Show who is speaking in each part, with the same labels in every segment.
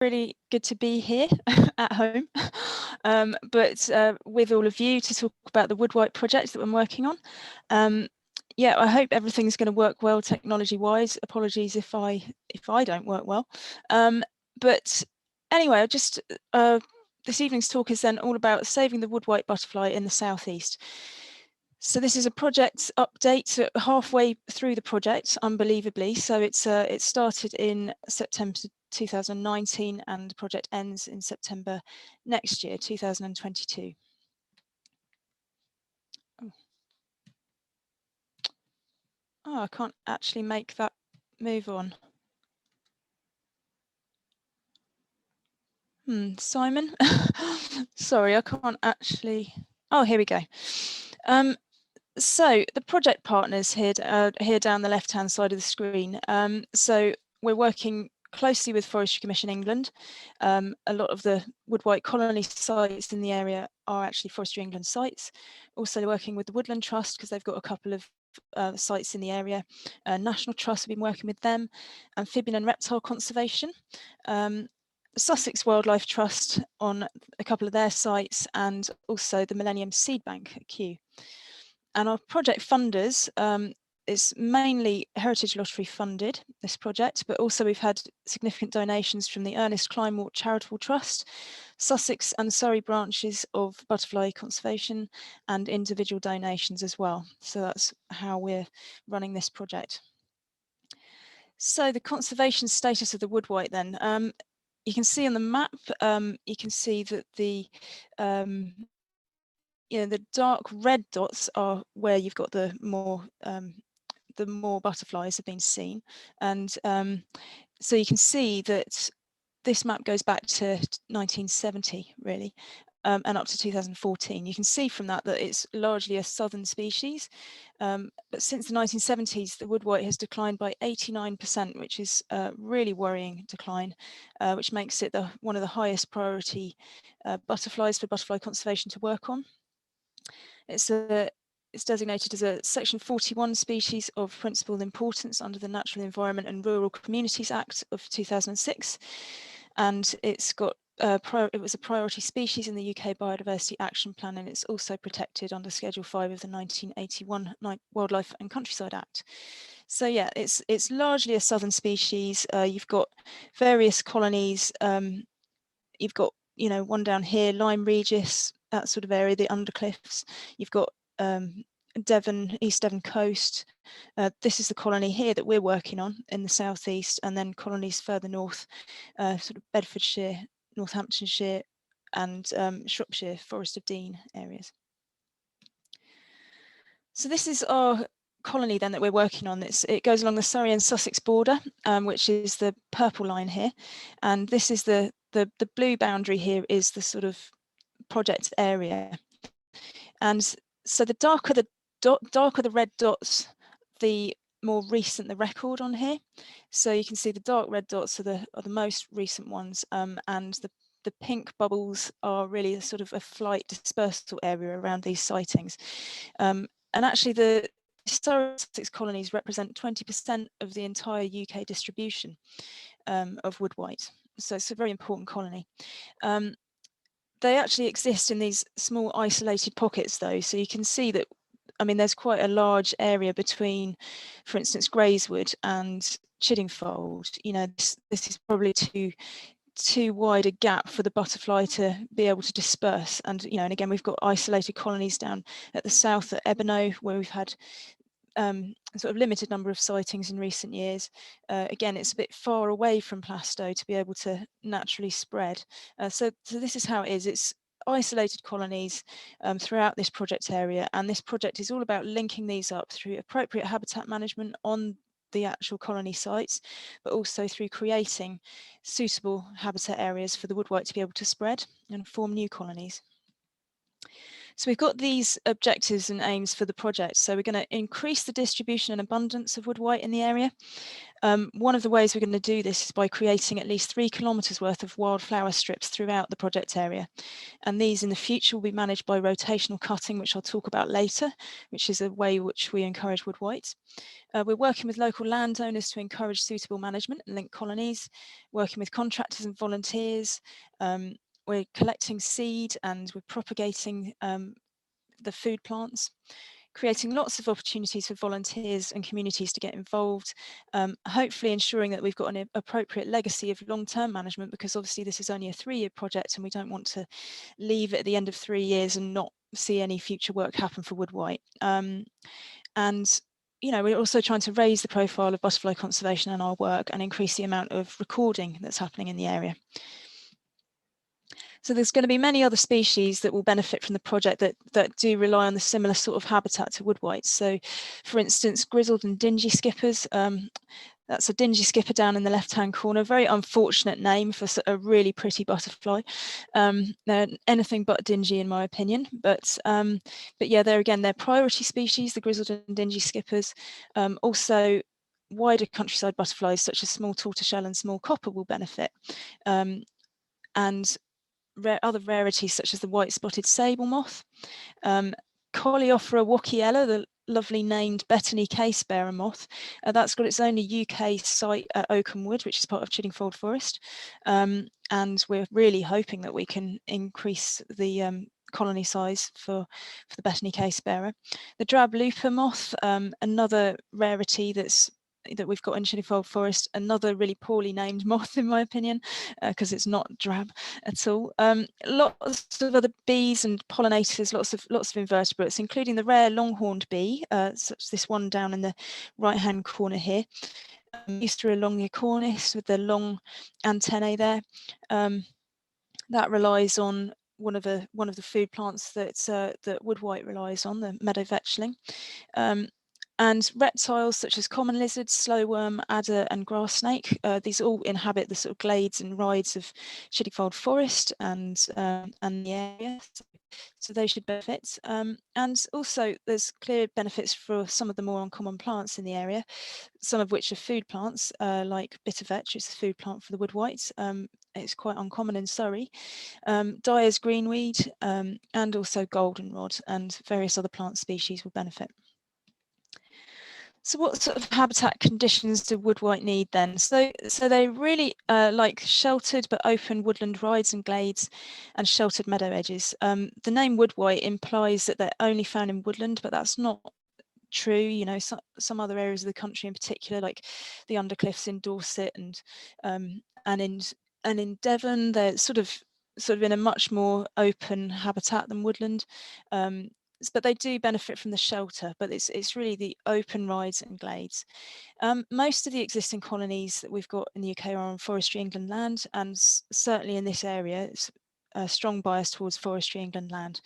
Speaker 1: really good to be here at home, but with all of you to talk about the Wood White project that I'm working on. Yeah, I hope everything's going to work well technology-wise. Apologies if I don't work well. But anyway, I just this evening's talk is then all about saving the wood white butterfly in the southeast. So this is a project update halfway through the project, unbelievably. So it started in September 2019 and the project ends in September next year, 2022. Oh, I can't actually make that move on. Simon, sorry, I can't actually. Oh, here we go. So the project partners here down the left-hand side of the screen. So we're working closely with Forestry Commission England. A lot of the wood white colony sites in the area are actually Forestry England sites. Also working with the Woodland Trust because they've got a couple of sites in the area. National Trust, we've been working with them. Amphibian and Reptile Conservation. Sussex Wildlife Trust on a couple of their sites, and also the Millennium Seed Bank at Kew. And our project funders is mainly Heritage Lottery funded, this project, but also we've had significant donations from the Ernest Kleinwort Charitable Trust, Sussex and Surrey branches of Butterfly Conservation, and individual donations as well. So that's how we're running this project. So the conservation status of the wood white then. You can see on the map, you can see that the the dark red dots are where you've got the more butterflies have been seen, and so you can see that this map goes back to 1970 really, and up to 2014. You can see from that it's largely a southern species, but since the 1970s the wood white has declined by 89%, which is a really worrying decline, which makes it one of the highest priority butterflies for butterfly conservation to work on. It's designated as a Section 41 species of principal importance under the Natural Environment and Rural Communities Act of 2006, and it was a priority species in the UK Biodiversity Action Plan, and it's also protected under Schedule 5 of the 1981 Wildlife and Countryside Act. So yeah, it's largely a southern species. You've got various colonies. You've got one down here, Lyme Regis, that sort of area, the Undercliffs. You've got Devon, East Devon coast. This is the colony here that we're working on in the southeast, and then colonies further north, sort of Bedfordshire, Northamptonshire, and Shropshire, Forest of Dean areas. So this is our colony then that we're working on. It goes along the Surrey and Sussex border, which is the purple line here, and this is the blue boundary here is the sort of project area. And so the darker the red dots, the more recent the record on here. So you can see the dark red dots are the most recent ones, and the pink bubbles are really sort of a flight dispersal area around these sightings. And actually the Sussex colonies represent 20% of the entire UK distribution of wood white. So it's a very important colony. They actually exist in these small isolated pockets though. So you can see that, I mean, there's quite a large area between, for instance, Grayswood and Chiddingfold. This is probably too wide a gap for the butterfly to be able to disperse. And, and again, we've got isolated colonies down at the south at Ebeno, where we've had sort of limited number of sightings in recent years. Again, it's a bit far away from Plaistow to be able to naturally spread. So this is how it is. It's isolated colonies throughout this project area, and this project is all about linking these up through appropriate habitat management on the actual colony sites, but also through creating suitable habitat areas for the wood white to be able to spread and form new colonies. So we've got these objectives and aims for the project. So we're going to increase the distribution and abundance of wood white in the area. One of the ways we're going to do this is by creating at least 3 kilometres worth of wildflower strips throughout the project area. And these in the future will be managed by rotational cutting, which I'll talk about later, which is a way which we encourage wood white. We're working with local landowners to encourage suitable management and link colonies, working with contractors and volunteers. We're collecting seed and we're propagating the food plants, creating lots of opportunities for volunteers and communities to get involved, hopefully ensuring that we've got an appropriate legacy of long-term management, because obviously this is only a 3-year project and we don't want to leave at the end of 3 years and not see any future work happen for wood white. And you know, we're also trying to raise the profile of butterfly conservation in our work and increase the amount of recording that's happening in the area. So there's going to be many other species that will benefit from the project that do rely on the similar sort of habitat to wood whites. So for instance, grizzled and dingy skippers. That's a dingy skipper down in the left-hand corner. Very unfortunate name for a really pretty butterfly. They're anything but dingy in my opinion, but yeah, they're priority species, the grizzled and dingy skippers. Also, wider countryside butterflies such as small tortoiseshell and small copper will benefit. And other rarities such as the white-spotted sable moth, Coleophora wockiella, the lovely named Bethany case bearer moth. That's got its own UK site at Oakham Wood, which is part of Chiddingfold Forest, and we're really hoping that we can increase the colony size for the Bethany case bearer. The drab looper moth, another rarity that we've got in Chiddingfold Forest, another really poorly named moth in my opinion, because it's not drab at all. Lots of other bees and pollinators, lots of invertebrates, including the rare longhorned bee, such as this one down in the right-hand corner here. Eustera longicornis with the long antennae there. That relies on one of the food plants that wood white relies on, the meadow vetchling. And reptiles such as common lizards, slowworm, adder and grass snake, these all inhabit the sort of glades and rides of Chiddingfold Forest and the area, so they should benefit. And also there's clear benefits for some of the more uncommon plants in the area, some of which are food plants, like bittervetch, it's a food plant for the wood white. It's quite uncommon in Surrey. Dyer's greenweed, and also goldenrod, and various other plant species will benefit. So what sort of habitat conditions do wood white need then? So they really like sheltered but open woodland rides and glades and sheltered meadow edges. The name wood white implies that they're only found in woodland, but that's not true. You know, some other areas of the country in particular, like the undercliffs in Dorset and in Devon, they're sort of in a much more open habitat than woodland. But they do benefit from the shelter, but it's really the open rides and glades. Most of the existing colonies that we've got in the UK are on Forestry England land, and certainly in this area, it's a strong bias towards Forestry England land.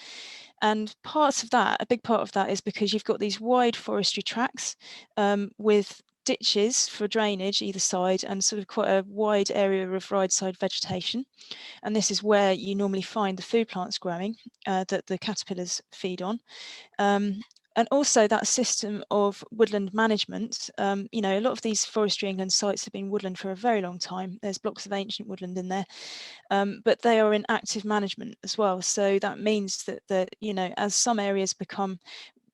Speaker 1: And a big part of that is because you've got these wide forestry tracts with ditches for drainage either side and sort of quite a wide area of ride-side vegetation. And this is where you normally find the food plants growing that the caterpillars feed on. And also that system of woodland management, you know, a lot of these Forestry England sites have been woodland for a very long time. There's blocks of ancient woodland in there, but they are in active management as well. So that means that you know, as some areas become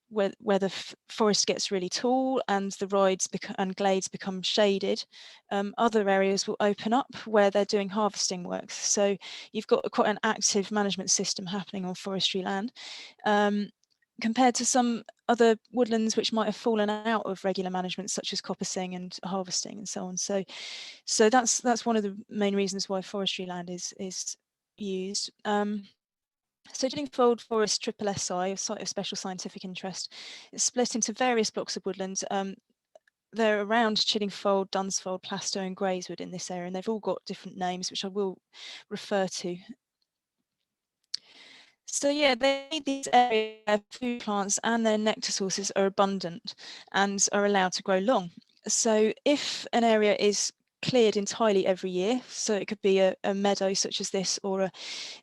Speaker 1: where the forest gets really tall and the rides and glades become shaded, other areas will open up where they're doing harvesting works. So you've got quite an active management system happening on forestry land, compared to some other woodlands which might have fallen out of regular management, such as coppicing and harvesting and so on. So that's one of the main reasons why forestry land is used. So Chiddingfold Forest Triple SI, a site of special scientific interest, is split into various blocks of woodland. They're around Chiddingfold, Dunsfold, Plaistow and Grayswood in this area, and they've all got different names, which I will refer to. So yeah, they need these areas where food plants and their nectar sources are abundant and are allowed to grow long. So if an area is cleared entirely every year, so it could be a meadow such as this, or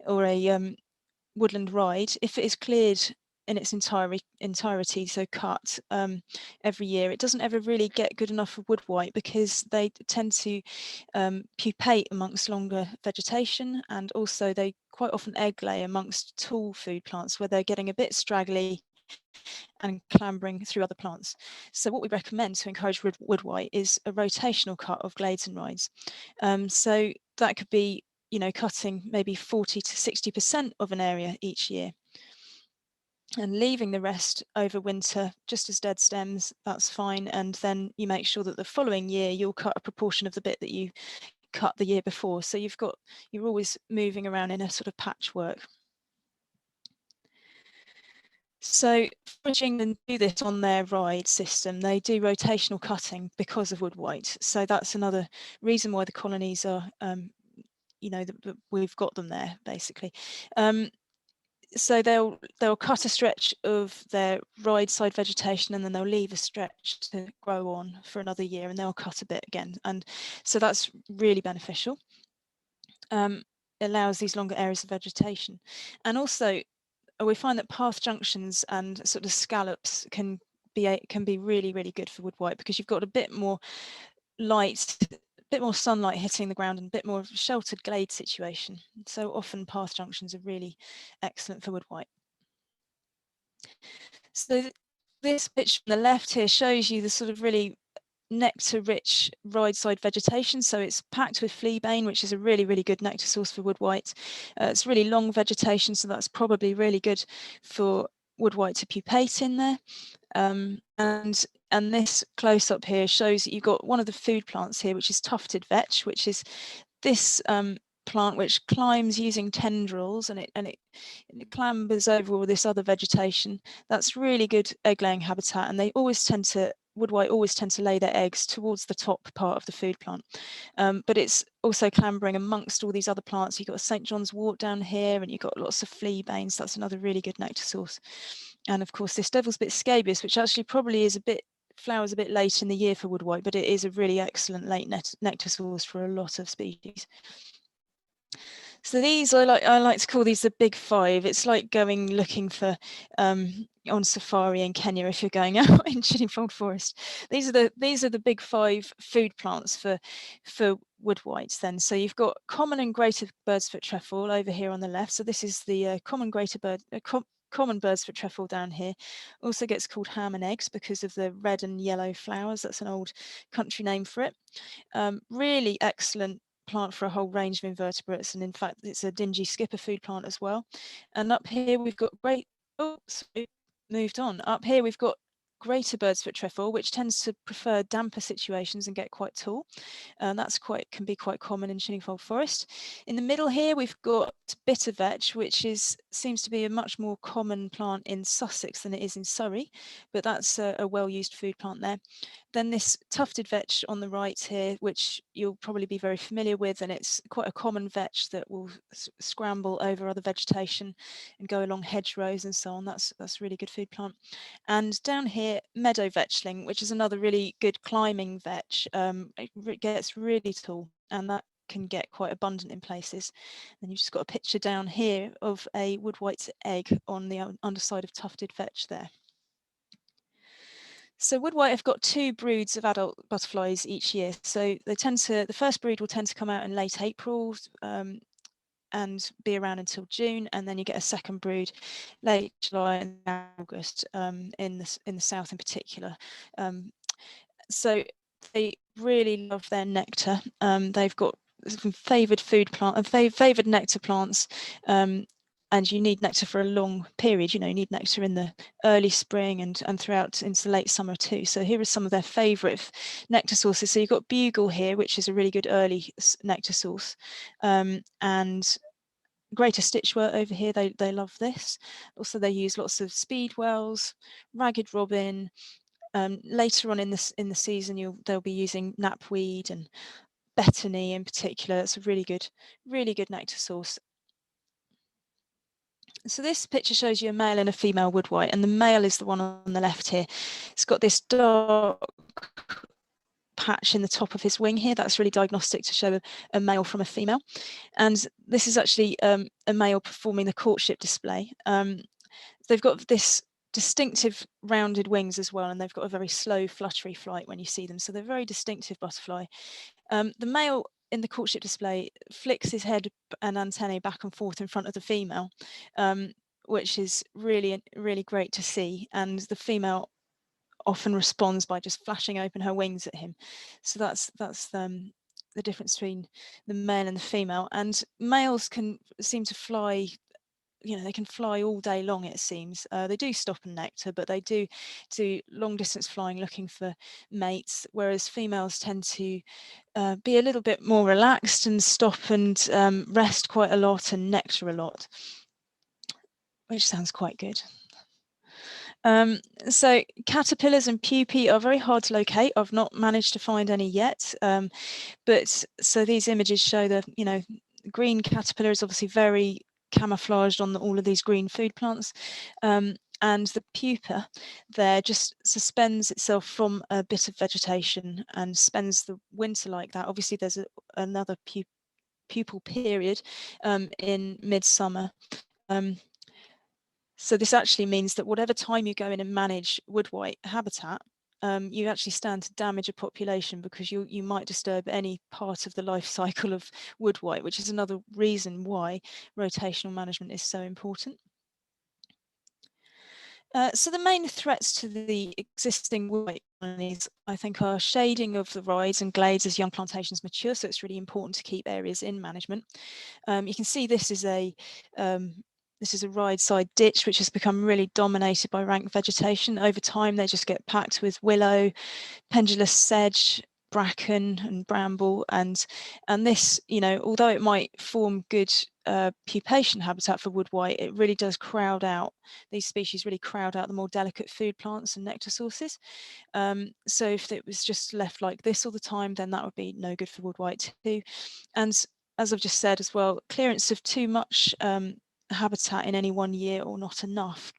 Speaker 1: a woodland ride, if it is cleared in its entirety, so cut every year, it doesn't ever really get good enough for wood white because they tend to pupate amongst longer vegetation, and also they quite often egg lay amongst tall food plants where they're getting a bit straggly and clambering through other plants. So what we recommend to encourage wood white is a rotational cut of glades and rides. So that could be, you know, cutting maybe 40 to 60% of an area each year, and leaving the rest over winter just as dead stems. That's fine. And then you make sure that the following year you'll cut a proportion of the bit that you cut the year before. So you're always moving around in a sort of patchwork. So England do this on their ride system. They do rotational cutting because of wood white. So that's another reason why the colonies are, you know, we've got them there basically. So they'll cut a stretch of their ride side vegetation, and then they'll leave a stretch to grow on for another year, and they'll cut a bit again. And so that's really beneficial. It allows these longer areas of vegetation. And also we find that path junctions and sort of scallops can be really, really good for wood white, because you've got a bit more light, a bit more sunlight hitting the ground, and a bit more of a sheltered glade situation. So often path junctions are really excellent for wood white. So this picture on the left here shows you the sort of really nectar-rich ride-side vegetation. So it's packed with fleabane, which is a really, really good nectar source for wood white. It's really long vegetation, so that's probably really good for wood white to pupate in there. And this close-up here shows that you've got one of the food plants here, which is tufted vetch, which is this plant which climbs using tendrils, and it clambers over all this other vegetation. That's really good egg-laying habitat, and wood white always tend to lay their eggs towards the top part of the food plant. But it's also clambering amongst all these other plants. You've got St. John's wort down here, and you've got lots of fleabanes. That's another really good nectar source. And of course, this devil's bit scabious, which actually probably is flowers a bit late in the year for wood white, but it is a really excellent late nectar source for a lot of species. So these, I like to call these the big five. It's like going looking for on safari in Kenya if you're going out in Chiddingfold Forest. These are the big five food plants for wood whites then. So you've got common and greater birdsfoot trefoil over here on the left. So this is the common birdsfoot trefoil down here. Also gets called ham and eggs because of the red and yellow flowers. That's an old country name for it. Really excellent plant for a whole range of invertebrates, and in fact it's a Dingy skipper food plant as well. And up here we've got up here we've got greater birdsfoot trefoil, which tends to prefer damper situations and get quite tall. That's can be quite common in Chiddingfold Forest. In the middle here we've got bitter vetch, which seems to be a much more common plant in Sussex than it is in Surrey, but that's a well-used food plant there. Then this tufted vetch on the right here, which you'll probably be very familiar with, and it's quite a common vetch that will scramble over other vegetation and go along hedgerows and so on. That's a really good food plant. And down here, meadow vetchling, which is another really good climbing vetch. It gets really tall, and that can get quite abundant in places. And you've just got a picture down here of a wood white's egg on the underside of tufted vetch there. So wood white have got 2 broods of adult butterflies each year. So the first brood will tend to come out in late April and be around until June, and then you get a second brood late July and August in the south in particular. So they really love their nectar. They've got favoured favoured nectar plants. And you need nectar for a long period. You need nectar in the early spring and throughout into the late summer too. So here are some of their favourite nectar sources. So you've got bugle here, which is a really good early nectar source, and greater stitchwort over here. They love this. Also, they use lots of speedwells, ragged robin. Later on in the season, they'll be using knapweed and betony in particular. It's a really good nectar source. So this picture shows you a male and a female wood white, and the male is the one on the left here. It's got this dark patch in the top of his wing here. That's really diagnostic to show a male from a female. And this is actually a male performing the courtship display. They've got this distinctive rounded wings as well, and they've got a very slow fluttery flight when you see them. So they're very distinctive butterfly. The male in the courtship display flicks his head and antennae back and forth in front of the female, which is really, really great to see. And the female often responds by just flashing open her wings at him. So that's the difference between the male and the female. And males can seem to fly, they can fly all day long, it seems. They do stop and nectar, but they do long distance flying looking for mates, whereas females tend to be a little bit more relaxed and stop and rest quite a lot and nectar a lot, which sounds quite good. So caterpillars and pupae are very hard to locate. I've not managed to find any yet, but so these images show the green caterpillar is obviously very camouflaged on all of these green food plants, and the pupa there just suspends itself from a bit of vegetation and spends the winter like that. Obviously there's another pupal period in midsummer. So this actually means that whatever time you go in and manage woodwhite habitat, you actually stand to damage a population, because you might disturb any part of the life cycle of woodwhite, which is another reason why rotational management is so important. So the main threats to the existing woodwhite colonies, I think, are shading of the rides and glades as young plantations mature. So it's really important to keep areas in management. You can see this is a ride side ditch which has become really dominated by rank vegetation. Over time, they just get packed with willow, pendulous sedge, bracken and bramble, and this, although it might form good pupation habitat for woodwhite, it really does crowd out, these species really crowd out the more delicate food plants and nectar sources. So if it was just left like this all the time, then that would be no good for woodwhite too. And as I've just said as well, clearance of too much habitat in any one year or not enough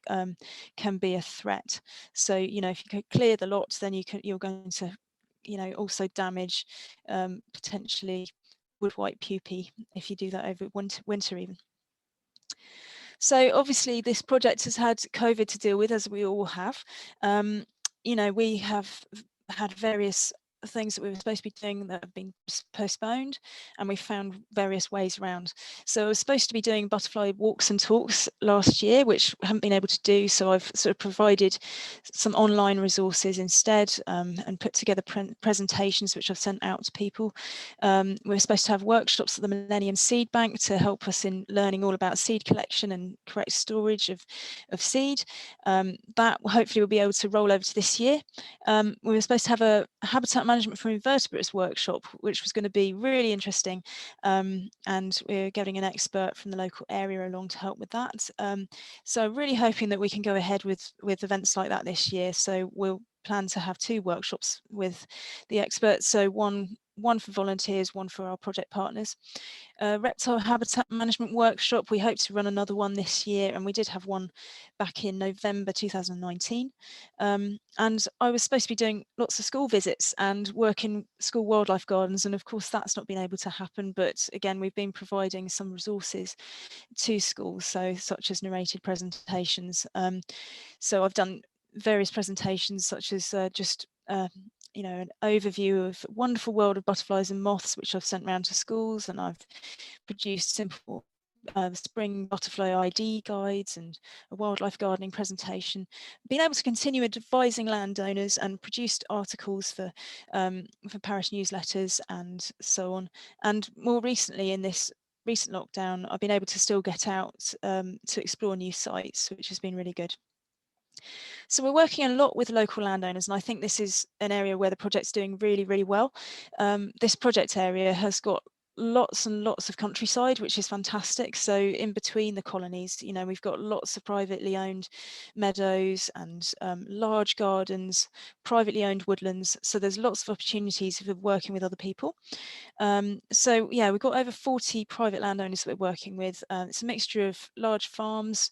Speaker 1: can be a threat. So if you could clear the lots, then you're going to also damage potentially woodwhite pupae if you do that over winter even. So obviously this project has had COVID to deal with, as we all have. We have had various things that we were supposed to be doing that have been postponed, and we found various ways around. So I was supposed to be doing butterfly walks and talks last year, which I haven't been able to do, so I've sort of provided some online resources instead, and put together presentations which I've sent out to people. We were supposed to have workshops at the Millennium Seed Bank to help us in learning all about seed collection and correct storage of seed. That hopefully we'll be able to roll over to this year. We were supposed to have a habitat management for invertebrates workshop, which was going to be really interesting, and we're getting an expert from the local area along to help with that. So I'm really hoping that we can go ahead with events like that this year. So we'll plan to have 2 workshops with the experts, so one for volunteers, one for our project partners. Reptile habitat management workshop, we hope to run another one this year, and we did have one back in November 2019. And I was supposed to be doing lots of school visits and work in school wildlife gardens, and of course that's not been able to happen, but again we've been providing some resources to schools, so such as narrated presentations. So I've done various presentations such as just an overview of wonderful world of butterflies and moths, which I've sent around to schools, and I've produced simple spring butterfly ID guides and a wildlife gardening presentation. Been able to continue advising landowners and produced articles for parish newsletters and so on. And more recently, in this recent lockdown, I've been able to still get out to explore new sites, which has been really good. So we're working a lot with local landowners, and I think this is an area where the project's doing really, really well. This project area has got lots and lots of countryside, which is fantastic. So in between the colonies, we've got lots of privately owned meadows and large gardens, privately owned woodlands. So there's lots of opportunities for working with other people. So yeah, we've got over 40 private landowners that we're working with. It's a mixture of large farms,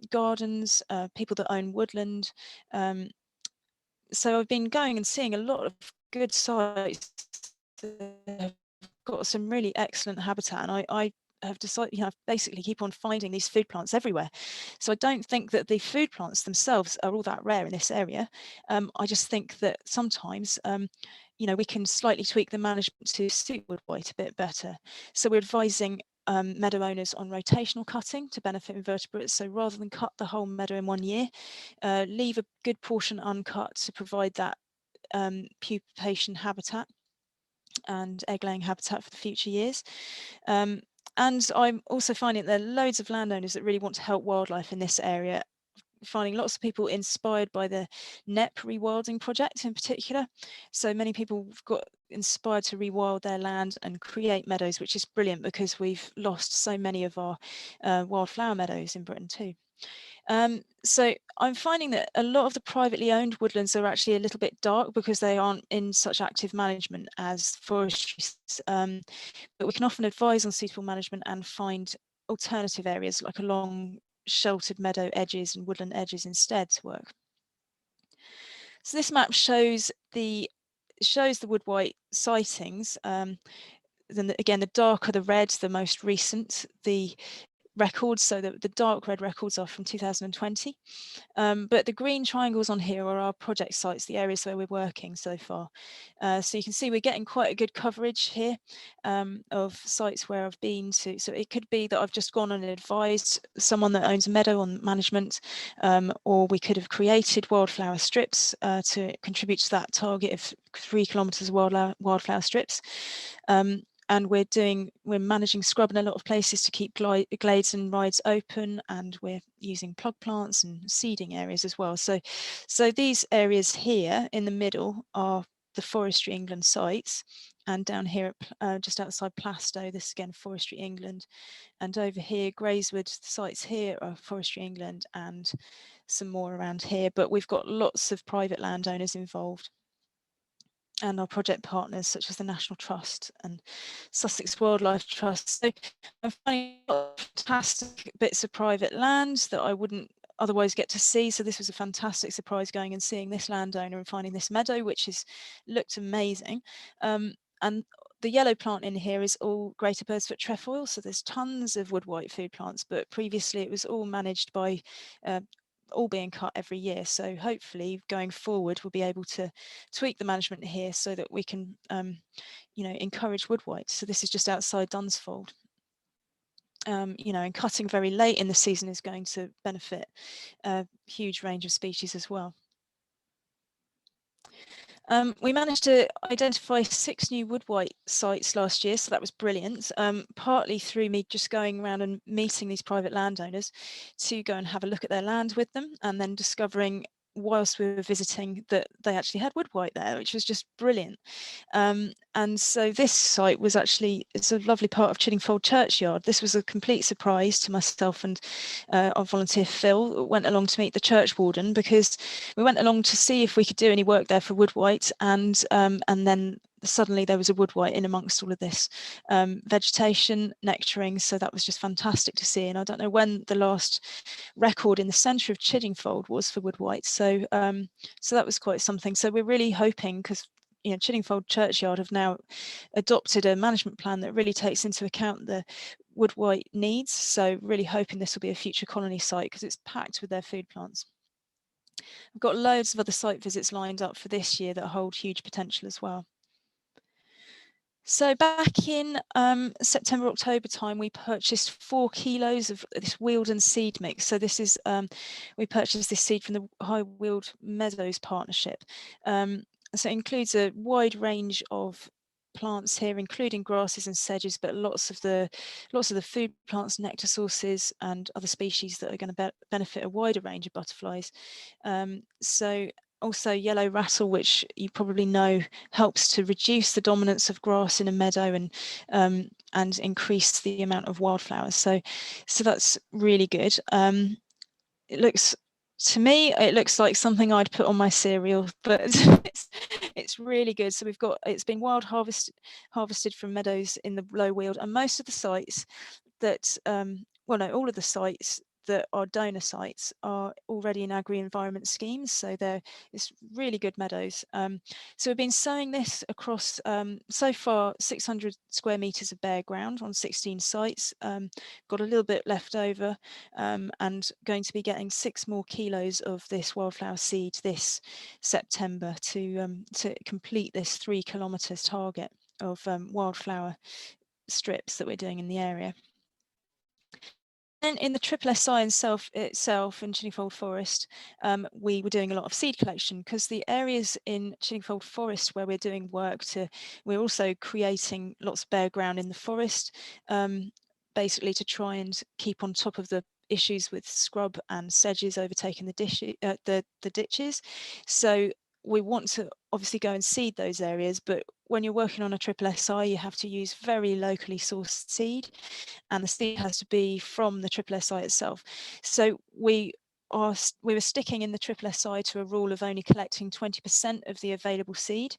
Speaker 1: gardens, people that own woodland. So I've been going and seeing a lot of good sites that have got some really excellent habitat, and I have decided, you know, basically keep on finding these food plants everywhere. So I don't think that the food plants themselves are all that rare in this area. I just think that sometimes, you know, we can slightly tweak the management to suit wood white a bit better. So we're advising meadow owners on rotational cutting to benefit invertebrates. So rather than cut the whole meadow in 1 year, leave a good portion uncut to provide that pupation habitat and egg-laying habitat for the future years. And I'm also finding there are loads of landowners that really want to help wildlife in this area, finding lots of people inspired by the NEP rewilding project in particular. So many people have got inspired to rewild their land and create meadows, which is brilliant because we've lost so many of our wildflower meadows in Britain too. So I'm finding that a lot of the privately owned woodlands are actually a little bit dark because they aren't in such active management as forestry. But we can often advise on suitable management and find alternative areas like along sheltered meadow edges and woodland edges instead to work. So this map shows the wood white sightings. Then again, the darker the red, the most recent the records. So the dark red records are from 2020. But the green triangles on here are our project sites, the areas where we're working so far. So you can see we're getting quite a good coverage here of sites where I've been to. So it could be that I've just gone and advised someone that owns a meadow on management, or we could have created wildflower strips to contribute to that target of 3 kilometres of wildflower strips. And we're managing scrub in a lot of places to keep glades and rides open, and we're using plug plants and seeding areas as well. So these areas here in the middle are the Forestry England sites, and down here just outside Plaistow, this again Forestry England, and over here Grayswood, the sites here are Forestry England, and some more around here. But we've got lots of private landowners involved, and our project partners such as the National Trust and Sussex Wildlife Trust. So I'm finding fantastic bits of private land that I wouldn't otherwise get to see. So this was a fantastic surprise going and seeing this landowner and finding this meadow, which has looked amazing. And the yellow plant in here is all greater bird's-foot trefoil. So there's tons of wood white food plants, but previously it was all managed by all being cut every year. So hopefully going forward, we'll be able to tweak the management here so that we can, you know, encourage wood white. So this is just outside Dunsfold. You know, and cutting very late in the season is going to benefit a huge range of species as well. We managed to identify 6 new wood white sites last year, so that was brilliant, partly through me just going around and meeting these private landowners to go and have a look at their land with them, and then discovering whilst we were visiting that they actually had wood white there, which was just brilliant. And so this site was actually, it's a lovely part of Chiddingfold churchyard. This was a complete surprise to myself, and our volunteer Phil went along to meet the church warden, because we went along to see if we could do any work there for wood white, and then suddenly there was a wood white in amongst all of this vegetation, nectaring. So that was just fantastic to see. And I don't know when the last record in the centre of Chiddingfold was for wood white. So so that was quite something. So we're really hoping, because you know, Chiddingfold churchyard have now adopted a management plan that really takes into account the wood white needs. So really hoping this will be a future colony site, because it's packed with their food plants. We've got loads of other site visits lined up for this year that hold huge potential as well. So back in September, October time, we purchased 4 kilos of this Weald and seed mix. So this is, we purchased this seed from the High Weald Meadows Partnership. So it includes a wide range of plants here, including grasses and sedges, but lots of the food plants, nectar sources, and other species that are going to benefit a wider range of butterflies. So also yellow rattle, which you probably know helps to reduce the dominance of grass in a meadow and increase the amount of wildflowers. So that's really good. It looks, to me, it looks like something I'd put on my cereal, but it's really good. So it's been wild harvested from meadows in the Low Weald, and most of the sites that, well, no, all of the sites that our donor sites are already in agri-environment schemes, so it's really good meadows. So we've been sowing this across so far 600 square metres of bare ground on 16 sites. Got a little bit left over, and going to be getting 6 more kilos of this wildflower seed this September to complete this 3 kilometres target of wildflower strips that we're doing in the area. And in the Triple SI itself in Chinningfold Forest, we were doing a lot of seed collection, because the areas in Chinningfold Forest where we're doing work we're also creating lots of bare ground in the forest, basically to try and keep on top of the issues with scrub and sedges overtaking the ditches. So we want to obviously go and seed those areas, but when you're working on a Triple SI, you have to use very locally sourced seed, and the seed has to be from the Triple SI itself. So we were sticking in the Triple SI to a rule of only collecting 20% of the available seed.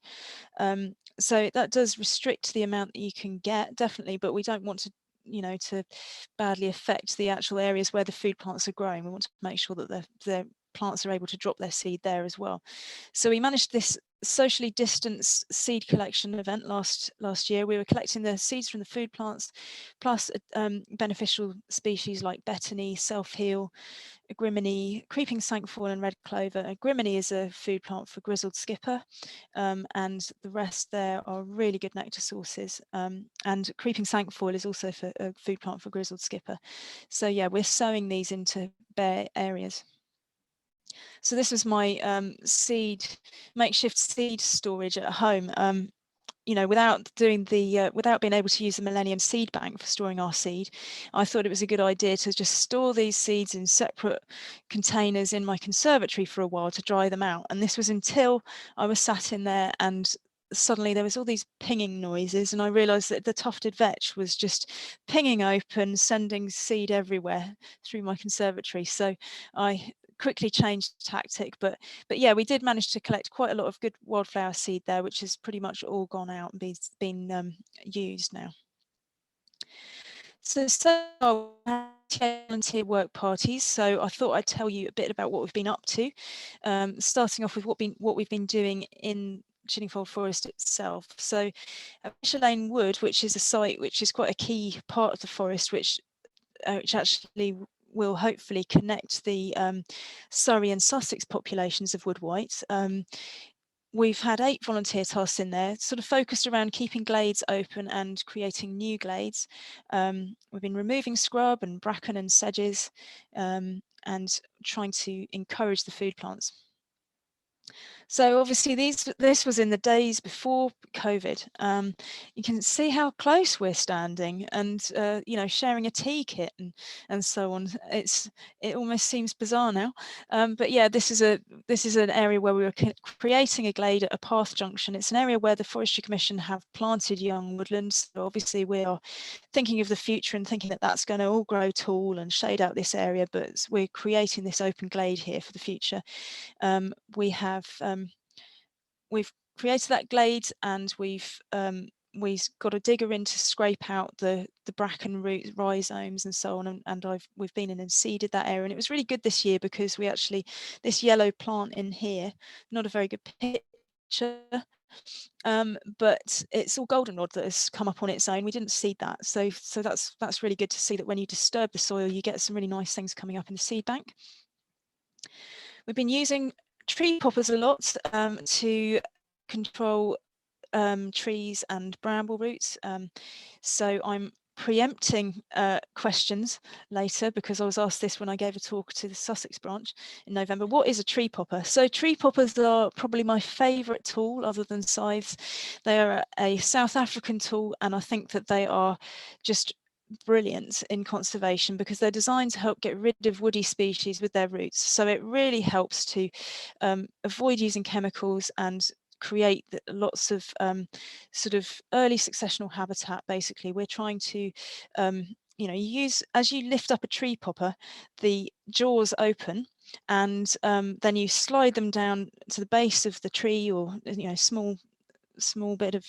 Speaker 1: So that does restrict the amount that you can get, definitely, but we don't want to to badly affect the actual areas where the food plants are growing. We want to make sure that the plants are able to drop their seed there as well. So we managed this socially distanced seed collection event last year. We were collecting the seeds from the food plants, plus beneficial species like betony, self-heal, agrimony, creeping sanctfall and red clover. Agrimony is a food plant for grizzled skipper, and the rest there are really good nectar sources. And creeping sanctfall is also a food plant for grizzled skipper. So yeah, we're sowing these into bare areas. So this was my makeshift seed storage at home. Without being able to use the Millennium Seed Bank for storing our seed, I thought it was a good idea to just store these seeds in separate containers in my conservatory for a while to dry them out. And this was until I was sat in there and suddenly there was all these pinging noises, and I realised that the tufted vetch was just pinging open, sending seed everywhere through my conservatory. So I quickly changed tactic, but yeah, we did manage to collect quite a lot of good wildflower seed there, which has pretty much all gone out and been used now. So volunteer work parties. So I thought I'd tell you a bit about what we've been up to, starting off with what we've been doing in Chinningfold Forest itself. So Lane Wood, which is a site which is quite a key part of the forest, which actually will hopefully connect the Surrey and Sussex populations of wood white. We've had 8 volunteer tasks in there, sort of focused around keeping glades open and creating new glades. We've been removing scrub and bracken and sedges, and trying to encourage the food plants. So obviously this was in the days before COVID. You can see how close we're standing, and sharing a tea kit and so on. It almost seems bizarre now, but yeah, this is an area where we were creating a glade at a path junction. It's an area where the Forestry Commission have planted young woodlands. So obviously we are thinking of the future and thinking that that's going to all grow tall and shade out this area, but we're creating this open glade here for the future. We've created that glade, and we've got a digger in to scrape out the bracken roots, rhizomes and so on, and we've been in and seeded that area, and it was really good this year because this yellow plant in here, not a very good picture, but it's all goldenrod that has come up on its own. We didn't seed that, so that's really good to see that when you disturb the soil, you get some really nice things coming up in the seed bank. We've been using tree poppers a lot to control trees and bramble roots. So I'm preempting questions later, because I was asked this when I gave a talk to the Sussex branch in November. What is a tree popper? So tree poppers are probably my favourite tool other than scythes. They are a South African tool, and I think that they are just brilliant in conservation because they're designed to help get rid of woody species with their roots. So it really helps to avoid using chemicals and create lots of sort of early successional habitat. Basically, we're trying to as you lift up a tree popper, the jaws open, and then you slide them down to the base of the tree, or small small bit of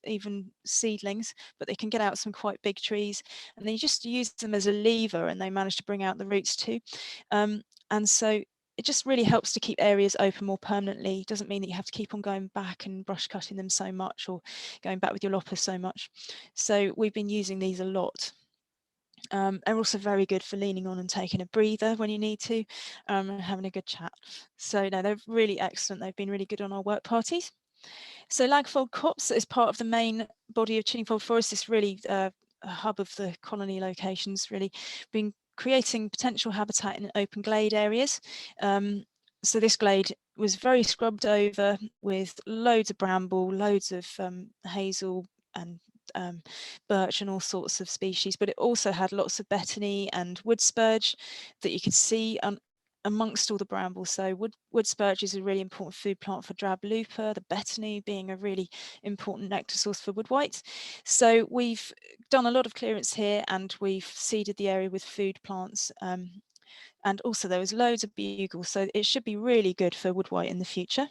Speaker 1: even seedlings, but they can get out some quite big trees, and they just use them as a lever, and they manage to bring out the roots too. And so it just really helps to keep areas open more permanently. It doesn't mean that you have to keep on going back and brush cutting them so much, or going back with your loppers so much. So we've been using these a lot. They're also very good for leaning on and taking a breather when you need to, and having a good chat. So no, they're really excellent. They've been really good on our work parties. So Lagfold Copse is part of the main body of Chinningfold Forest. It's really a hub of the colony locations, really been creating potential habitat in open glade areas. So this glade was very scrubbed over with loads of bramble, loads of hazel and birch and all sorts of species, but it also had lots of betony and wood spurge that you could see amongst all the brambles. So wood spurge is a really important food plant for drab looper, the betony being a really important nectar source for wood white. So we've done a lot of clearance here, and we've seeded the area with food plants. And also there was loads of bugles, so it should be really good for wood white in the future.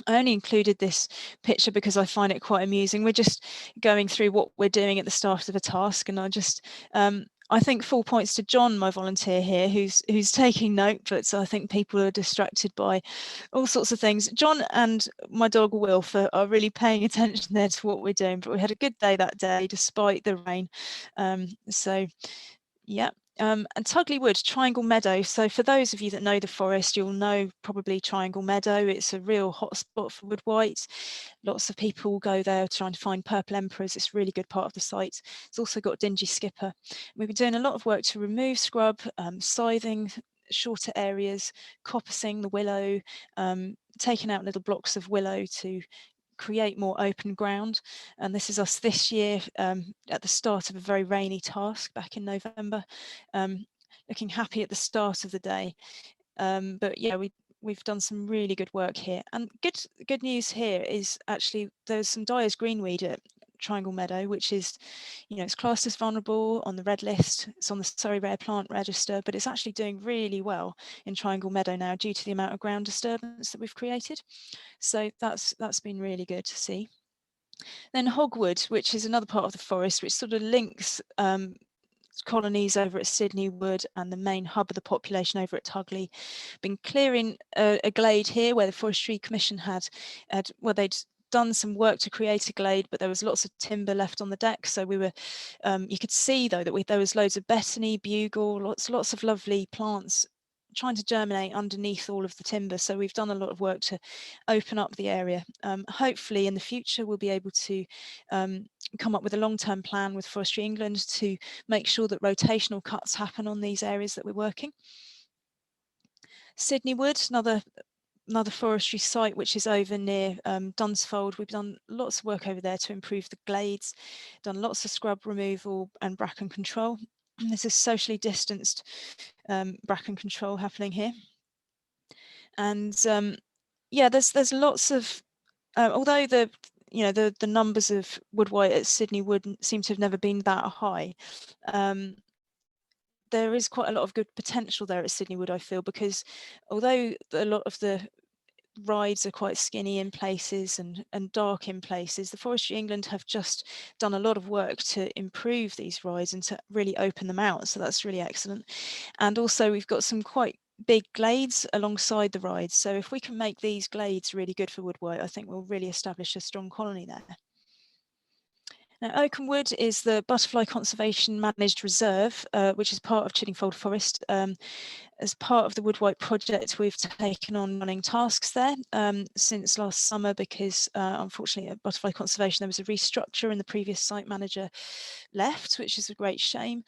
Speaker 1: I only included this picture because I find it quite amusing. We're just going through what we're doing at the start of a task, and I think full points to John, my volunteer here, who's taking note, but I think people are distracted by all sorts of things. John and my dog Wilf are really paying attention there to what we're doing, but we had a good day that day despite the rain. So yeah. And Tugley Wood Triangle Meadow. So for those of you that know the forest, you'll know probably Triangle Meadow. It's a real hotspot for wood white. Lots of people go there trying to find purple emperors. It's a really good part of the site. It's also got Dingy skipper. We've been doing a lot of work to remove scrub, scything shorter areas, coppicing the willow, taking out little blocks of willow to create more open ground. And this is us this year at the start of a very rainy task back in November, looking happy at the start of the day. But yeah, we've done some really good work here, and good news here is actually there's some Dyer's greenweed at Triangle Meadow, which is, it's classed as vulnerable on the red list. It's on the Surrey Rare Plant Register, but it's actually doing really well in Triangle Meadow now due to the amount of ground disturbance that we've created. So that's been really good to see. Then Hor Wood, which is another part of the forest, which sort of links colonies over at Tugley Wood and the main hub of the population over at Tugley. Been clearing a glade here where the Forestry Commission they'd done some work to create a glade, but there was lots of timber left on the deck. So we were, you could see though that there was loads of betony, bugle, lots of lovely plants trying to germinate underneath all of the timber. So we've done a lot of work to open up the area. Hopefully in the future we'll be able to come up with a long-term plan with Forestry England to make sure that rotational cuts happen on these areas that we're working. Tugley Wood, another forestry site which is over near Dunsfold. We've done lots of work over there to improve the glades, done lots of scrub removal and bracken control. This is socially distanced bracken control happening here. And yeah, there's lots of, although the numbers of wood white at Tugley Wood seem to have never been that high, there is quite a lot of good potential there at Tugley Wood, I feel, because although a lot of the rides are quite skinny in places and dark in places, the Forestry England have just done a lot of work to improve these rides and to really open them out. So that's really excellent. And also we've got some quite big glades alongside the rides. So if we can make these glades really good for wood white, I think we'll really establish a strong colony there. Now, Oaken Wood is the Butterfly Conservation Managed Reserve, which is part of Chinningfold Forest. As part of the Wood White project, we've taken on running tasks there since last summer because unfortunately at Butterfly Conservation there was a restructure and the previous site manager left, which is a great shame.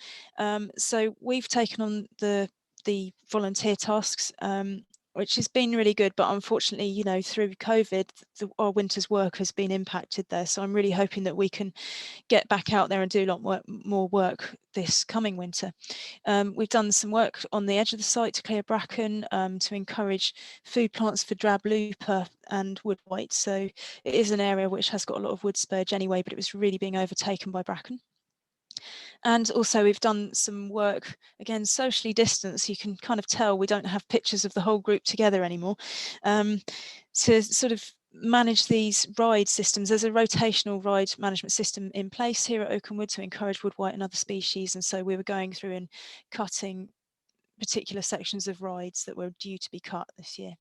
Speaker 1: So we've taken on the volunteer tasks, which has been really good, but unfortunately, through COVID, our winter's work has been impacted there. So I'm really hoping that we can get back out there and do a lot more work this coming winter. We've done some work on the edge of the site to clear bracken, to encourage food plants for drab looper and wood white. So it is an area which has got a lot of wood spurge anyway, but it was really being overtaken by bracken. And also we've done some work, again, socially distanced. You can kind of tell we don't have pictures of the whole group together anymore, to sort of manage these ride systems. There's a rotational ride management system in place here at Oaken Wood to encourage wood white and other species, and so we were going through and cutting particular sections of rides that were due to be cut this year.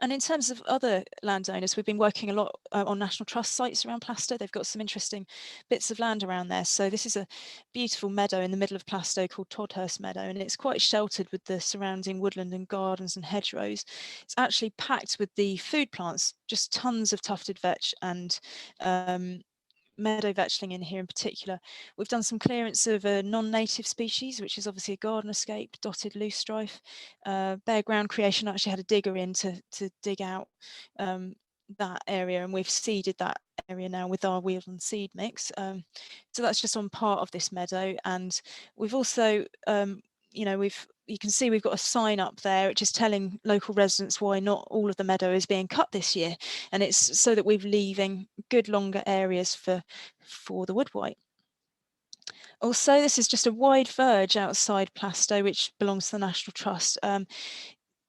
Speaker 1: And in terms of other landowners, we've been working a lot on National Trust sites around Plaistow. They've got some interesting bits of land around there. So this is a beautiful meadow in the middle of Plaistow called Todhurst Meadow, and it's quite sheltered with the surrounding woodland and gardens and hedgerows. It's actually packed with the food plants, just tons of tufted vetch and meadow vetchling in here in particular. We've done some clearance of a non-native species, which is obviously a garden escape, dotted loosestrife. Bare ground creation actually had a digger in to dig out that area, and we've seeded that area now with our Weald and seed mix. So that's just on part of this meadow, and we've also you can see we've got a sign up there which is telling local residents why not all of the meadow is being cut this year, and it's so that we're leaving good longer areas for the wood white. Also, this is just a wide verge outside Plaistow, which belongs to the National Trust.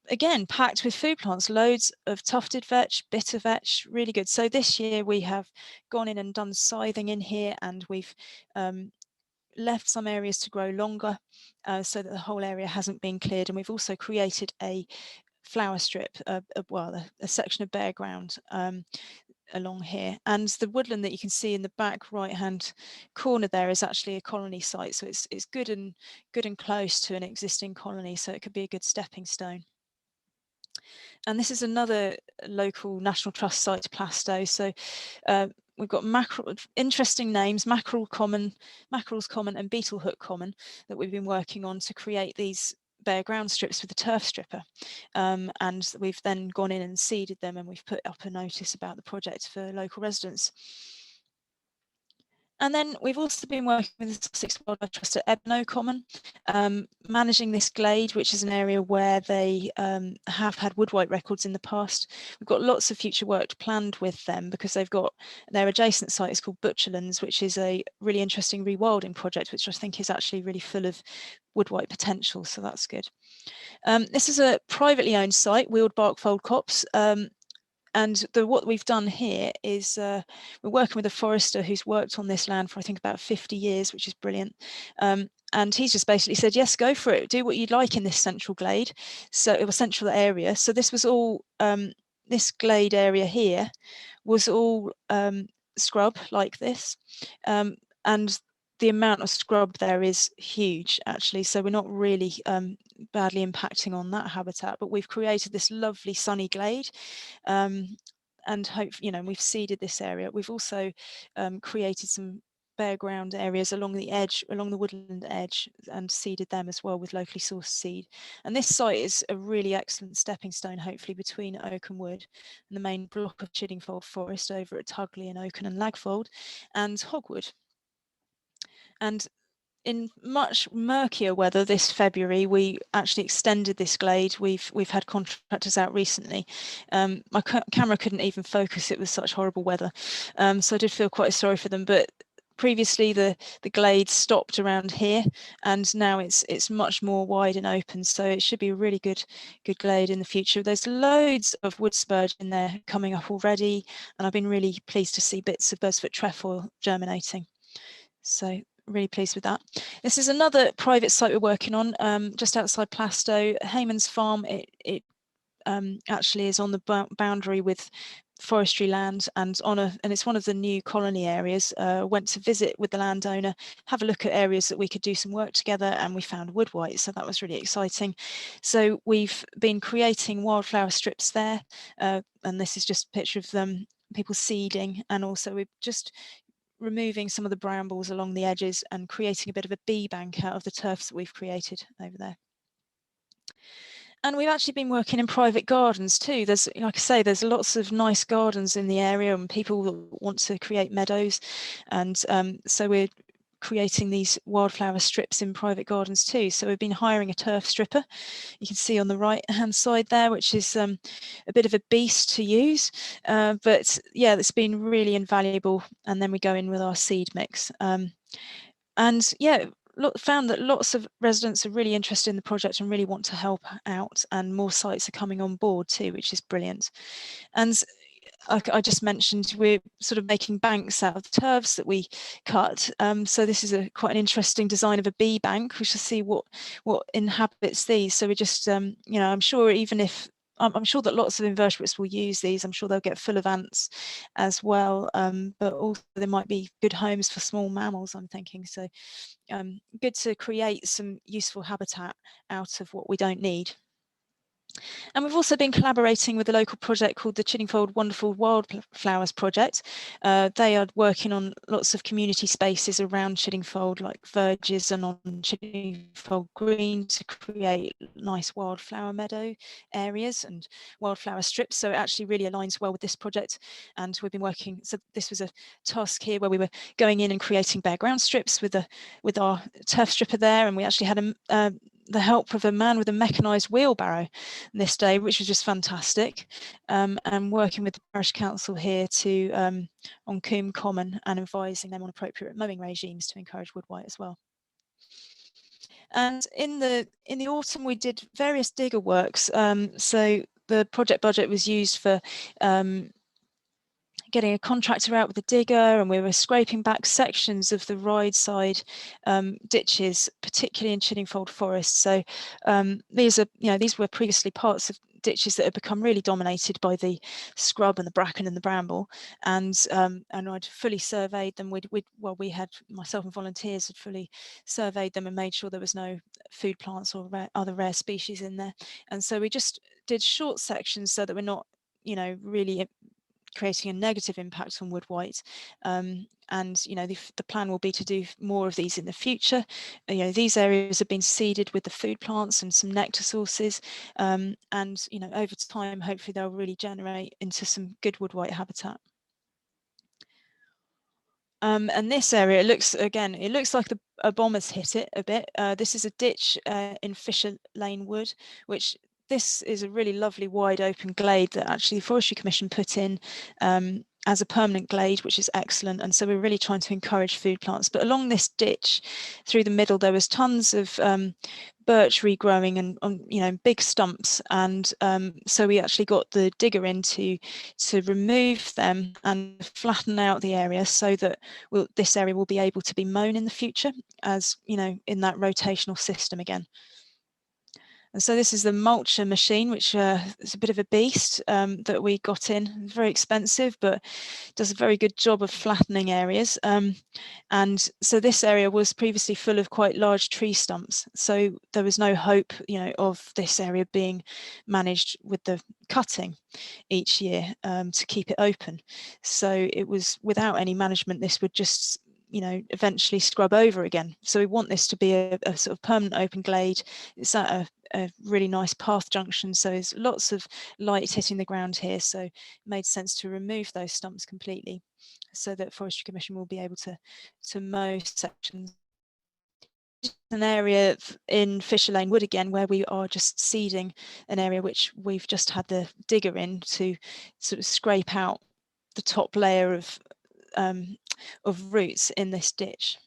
Speaker 1: Again, packed with food plants, loads of tufted vetch, bitter vetch, really good. So this year we have gone in and done scything in here, and we've left some areas to grow longer so that the whole area hasn't been cleared. And we've also created a flower strip, a section of bare ground along here. And the woodland that you can see in the back right hand corner there is actually a colony site. So it's good and close to an existing colony, so it could be a good stepping stone. And this is another local National Trust site to Plaistow. So we've got interesting names, Mackerel's Common and Beetlehook Common, that we've been working on to create these bare ground strips with the turfstripper. And we've then gone in and seeded them, and we've put up a notice about the project for local residents. And then we've also been working with the Sussex Wildlife Trust at Ebno Common, managing this glade, which is an area where they have had wood white records in the past. We've got lots of future work planned with them because they've got their adjacent site is called Butcherlands, which is a really interesting rewilding project, which I think is actually really full of wood white potential, so that's good. This is a privately owned site, Weald Barkfold Copse. And what we've done here is we're working with a forester who's worked on this land for I think about 50 years, which is brilliant. And he's just basically said, yes, go for it, do what you'd like in this central glade, so it was central area. So this was all, this glade area here was all scrub like this. And the amount of scrub there is huge actually, so we're not really badly impacting on that habitat, but we've created this lovely sunny glade, and hope, we've seeded this area. We've also created some bare ground areas along the woodland edge, and seeded them as well with locally sourced seed. And this site is a really excellent stepping stone, hopefully, between Oaken Wood and the main block of Chiddingfold Forest over at Tugley and Oaken and Lagfold and Hor Wood. And in much murkier weather this February, we actually extended this glade. We've had contractors out recently. My camera couldn't even focus, it was such horrible weather. So I did feel quite sorry for them, but previously the glade stopped around here, and now it's much more wide and open, so it should be a really good glade in the future. There's loads of wood spurge in there coming up already, and I've been really pleased to see bits of bird's foot trefoil germinating. So really pleased with that. This is another private site we're working on, just outside Plaistow, Haymans Farm. It actually is on the boundary with forestry land, and it's one of the new colony areas. Went to visit with the landowner, have a look at areas that we could do some work together, and we found wood white, so that was really exciting. So we've been creating wildflower strips there, and this is just a picture of them, people seeding, and also we're just removing some of the brambles along the edges and creating a bit of a bee bank out of the turfs that we've created over there. And we've actually been working in private gardens too. There's, like I say, there's lots of nice gardens in the area and people that want to create meadows, and so we're creating these wildflower strips in private gardens too. So we've been hiring a turf stripper, you can see on the right hand side there, which is a bit of a beast to use, but yeah, that's been really invaluable. And then we go in with our seed mix, and yeah, found that lots of residents are really interested in the project and really want to help out, and more sites are coming on board too, which is brilliant. And I just mentioned, we're sort of making banks out of the turfs that we cut. So this is quite an interesting design of a bee bank. We shall see what inhabits these. So we just, you know, I'm sure even if I'm sure that lots of invertebrates will use these. I'm sure they'll get full of ants as well, but also they might be good homes for small mammals, I'm thinking. So good to create some useful habitat out of what we don't need. And we've also been collaborating with a local project called the Chiddingfold Wonderful Wildflowers Project. They are working on lots of community spaces around Chiddingfold, like verges and on Chiddingfold Green, to create nice wildflower meadow areas and wildflower strips. So it actually really aligns well with this project. And we've been working, so this was a task here where we were going in and creating bare ground strips with our turf stripper there, and we actually had the help of a man with a mechanised wheelbarrow this day, which was just fantastic, and working with the parish council here to on Coombe Common and advising them on appropriate mowing regimes to encourage wood white as well. And in the autumn we did various digger works, so the project budget was used for getting a contractor out with a digger, and we were scraping back sections of the ride side ditches, particularly in Chiddingfold Forest. So these were previously parts of ditches that had become really dominated by the scrub and the bracken and the bramble, and I'd fully surveyed them. We had, myself and volunteers had fully surveyed them and made sure there was no food plants or other rare species in there. And so we just did short sections so that we're not, you know, really creating a negative impact on wood white, and you know, the plan will be to do more of these in the future. You know, these areas have been seeded with the food plants and some nectar sources, and you know, over time hopefully they'll really generate into some good wood white habitat. And this area, it looks like a bomber's hit it a bit. This is a ditch in Fisher Lane Wood, which this is a really lovely wide open glade that actually the Forestry Commission put in as a permanent glade, which is excellent. And so we're really trying to encourage food plants. But along this ditch, through the middle, there was tons of birch regrowing and on, you know, big stumps. And so we actually got the digger in to remove them and flatten out the area so that this area will be able to be mown in the future, as you know, in that rotational system again. And so this is the mulcher machine, which is a bit of a beast that we got in. It's very expensive, but does a very good job of flattening areas. And so this area was previously full of quite large tree stumps. So there was no hope, you know, of this area being managed with the cutting each year to keep it open. So it was, without any management, this would just, you know, eventually scrub over again. So we want this to be a sort of permanent open glade. It's at a really nice path junction, so there's lots of light hitting the ground here, so it made sense to remove those stumps completely so that Forestry Commission will be able to mow sections. An area in Fisher Lane Wood again where we are just seeding an area which we've just had the digger in to sort of scrape out the top layer of roots in this ditch.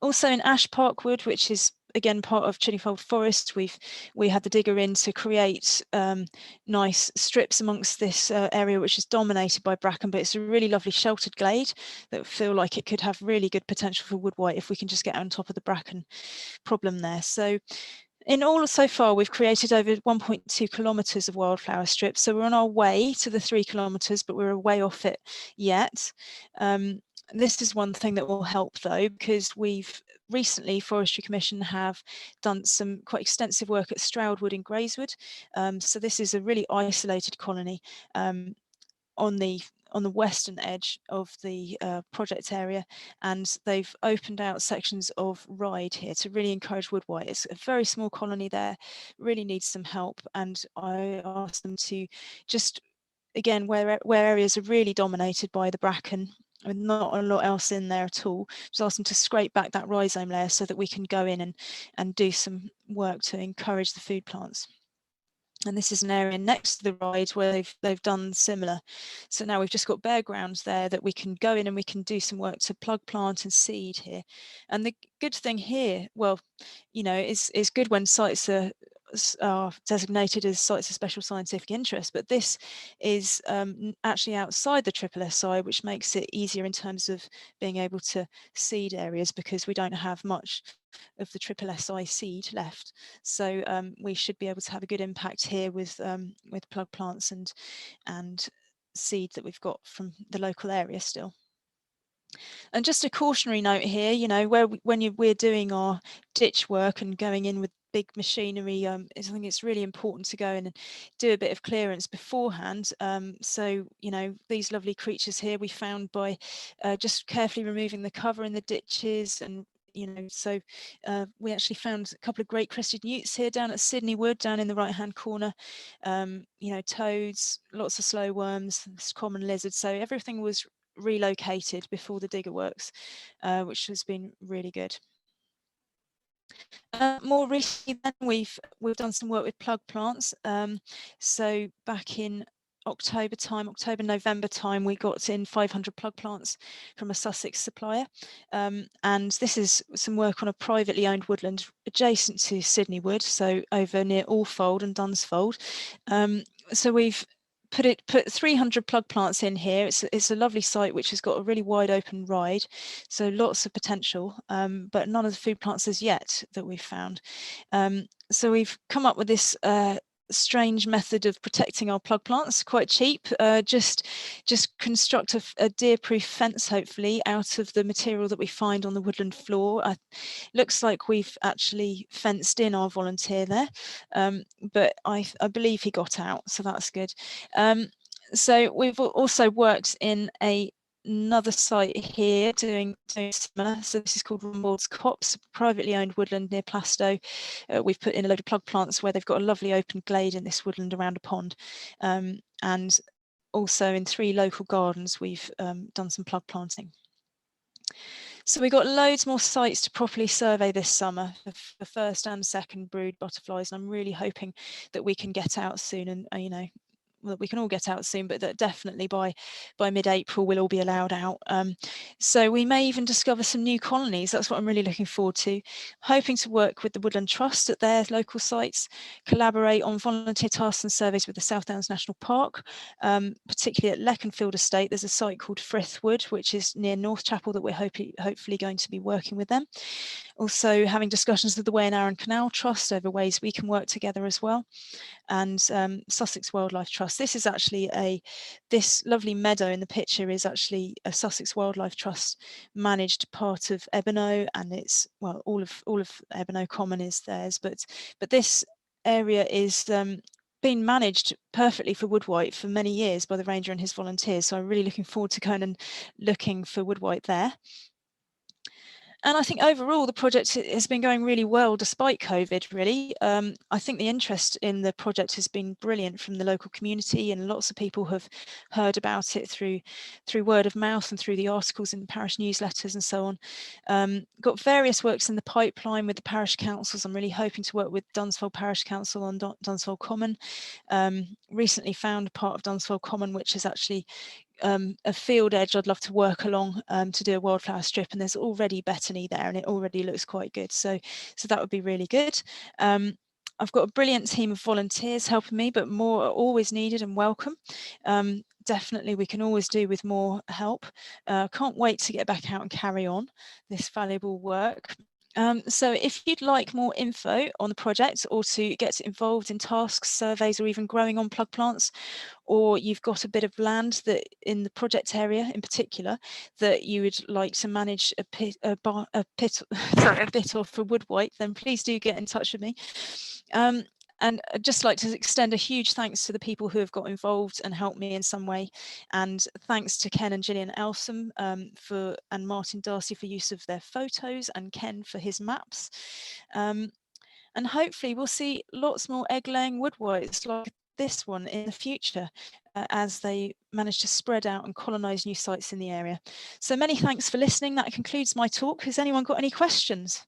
Speaker 1: Also in Ash Park Wood, which is again part of Chiddingfold Forest, we had the digger in to create nice strips amongst this area which is dominated by bracken, but it's a really lovely sheltered glade that feel like it could have really good potential for wood white if we can just get on top of the bracken problem there. So in all so far, we've created over 1.2 kilometres of wildflower strips. So we're on our way to the 3 kilometres, but we're way off it yet. This is one thing that will help though, because we've recently, Forestry Commission have done some quite extensive work at Stroud Wood in Grayswood. So this is a really isolated colony on the western edge of the project area, and they've opened out sections of ride here to really encourage wood white. It's a very small colony there, really needs some help, and I asked them to just, again, where areas are really dominated by the bracken with not a lot else in there at all, just ask them to scrape back that rhizome layer so that we can go in and do some work to encourage the food plants. And this is an area next to the ride where they've done similar. So now we've just got bare grounds there that we can go in and we can do some work to plug, plant and seed here. And the good thing here, well, you know, it's good when sites are designated as sites of special scientific interest, but this is actually outside the triple SI, which makes it easier in terms of being able to seed areas, because we don't have much of the triple SI seed left. So we should be able to have a good impact here with plug plants and seed that we've got from the local area still. And just a cautionary note here, you know, when we're doing our ditch work and going in with big machinery, I think it's really important to go in and do a bit of clearance beforehand. So, you know, these lovely creatures here we found by just carefully removing the cover in the ditches, and you know, so we actually found a couple of great crested newts here down at Tugley Wood, down in the right hand corner. You know, toads, lots of slow worms, common lizards. So everything was relocated before the digger works, which has been really good. More recently then we've done some work with plug plants. So back in October, November time, we got in 500 plug plants from a Sussex supplier. And this is some work on a privately owned woodland adjacent to Tugley Wood, so over near Alfold and Dunsfold. So we've put 300 plug plants in here. It's a lovely site which has got a really wide open ride, so lots of potential, but none of the food plants as yet that we've found. So we've come up with this strange method of protecting our plug plants, quite cheap. Just construct a deer-proof fence, hopefully, out of the material that we find on the woodland floor. Looks like we've actually fenced in our volunteer there, but I believe he got out, so that's good. So we've also worked in another site here doing similar. So this is called Lagfold Copse, privately owned woodland near Plaistow. We've put in a load of plug plants where they've got a lovely open glade in this woodland around a pond. And also in 3 local gardens, we've done some plug planting. So we've got loads more sites to properly survey this summer for first and second brood butterflies, and I'm really hoping that we can get out soon, and you know, well, we can all get out soon, but that definitely by mid-April we'll all be allowed out. So we may even discover some new colonies. That's what I'm really looking forward to. Hoping to work with the Woodland Trust at their local sites, collaborate on volunteer tasks and surveys with the South Downs National Park, particularly at Lagfold Estate. There's a site called Wood, which is near North Chapel, that we're hopefully going to be working with them. Also having discussions with the Way and Arun Canal Trust over ways we can work together as well. And Sussex Wildlife Trust. This is actually this lovely meadow in the picture is actually a Sussex Wildlife Trust managed part of Ebeno, and it's, well, all of Ebeno Common is theirs, but this area is been managed perfectly for woodwhite for many years by the ranger and his volunteers. So I'm really looking forward to going and looking for woodwhite there. And I think overall the project has been going really well despite COVID, really. I think the interest in the project has been brilliant from the local community, and lots of people have heard about it through word of mouth and through the articles in parish newsletters and so on. Got various works in the pipeline with the parish councils. I'm really hoping to work with Dunsfold Parish Council on Dunsfold Common. Recently found a part of Dunsfold Common which is actually a field edge I'd love to work along to do a wildflower strip, and there's already betony there and it already looks quite good, so that would be really good. I've got a brilliant team of volunteers helping me, but more are always needed and welcome. Definitely we can always do with more help. Can't wait to get back out and carry on this valuable work. So if you'd like more info on the project, or to get involved in tasks, surveys, or even growing on plug plants, or you've got a bit of land that in the project area in particular that you would like to manage a bit of for woodwhite, then please do get in touch with me. And I'd just like to extend a huge thanks to the people who have got involved and helped me in some way. And thanks to Ken and Gillian Elsom and Martin Darcy for use of their photos, and Ken for his maps. And hopefully we'll see lots more egg-laying woodwhites like this one in the future as they manage to spread out and colonise new sites in the area. So many thanks for listening. That concludes my talk. Has anyone got any questions?